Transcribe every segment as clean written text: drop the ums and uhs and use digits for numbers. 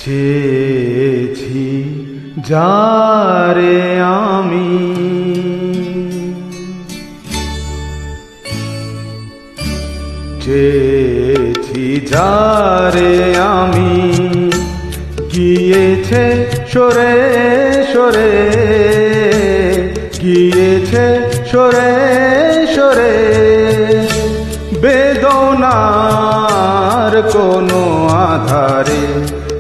চেয়েছি যারে আমি, চেয়েছি যারে আমি, গিয়েছে সরে সরে, গিয়েছে সরে সরে। বেদনার কোনো আধারে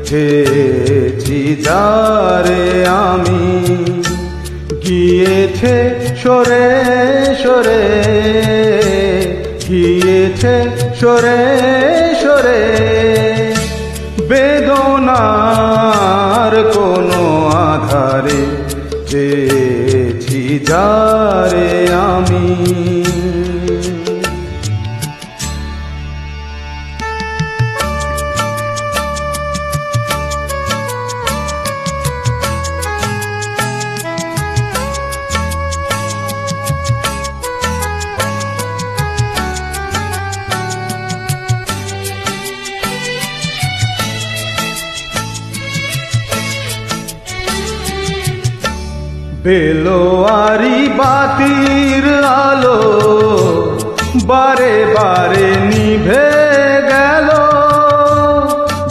চেয়েছি যারে আমি, গিয়েছে সরে সরে, গিয়েছে সরে সরে। বেদনার কোনো আধারে চেয়েছি যারে আমি। বেলোয়ারি বাতির আলো বারে বারে নিভে গেল,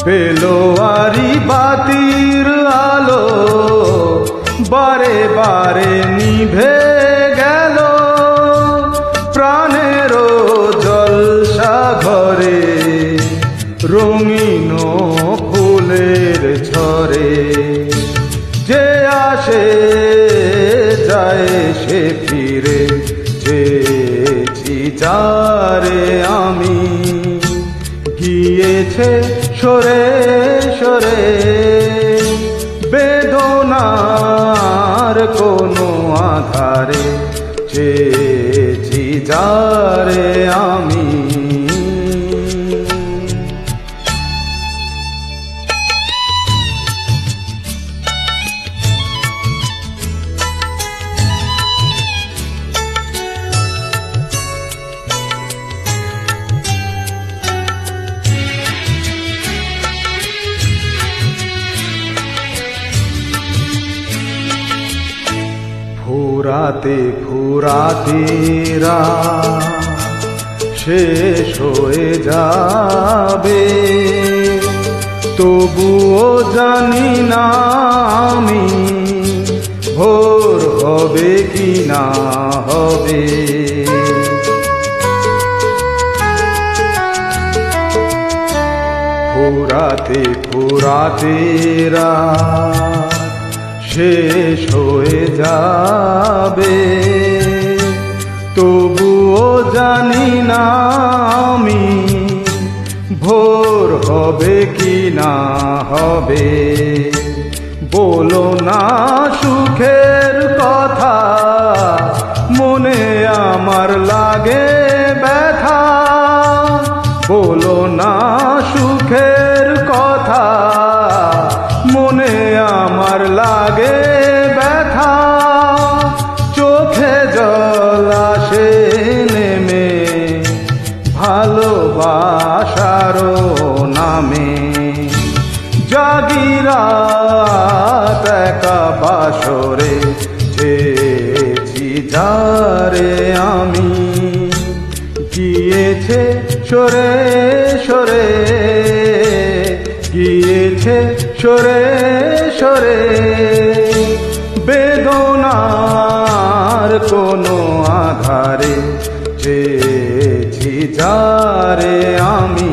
বেলোয়ারি বাতির আলো বারে বারে নিভে গেল। প্রাণের জলসা ঘরে রঙিন ফুলের ঝরে, যে আসে যায় সে ফিরে। চেয়েছি যারে আমি, গিয়েছে সরে সরে। বেদনার কোনো আধারে চেয়েছি যারে আমি। ফুরাতে ফুরাতে রাত শেষ হয়ে যাবে, তবুও জানি না আমি ভোর হবে কি না হবে। ফুরাতে ফুরাতে রাত শেষ হয়ে যাবে, তবুও জানি না আমি ভোর হবে কি না হবে। বলো না সুখের কথা, মনে আমার লাগে ব্যথা। বলো না সুখের কথা, মনে আমার লাগে ব্যথা। চোখে জল আসে নেমে ভালোবাসার নামে। জাগি রাত একা বাসরে চেয়েছি যারে আমি, গিয়েছে সরে সরে, গিয়েছে সরে সরে। বেদনার কোনো আধারে চেয়েছি যারে আমি।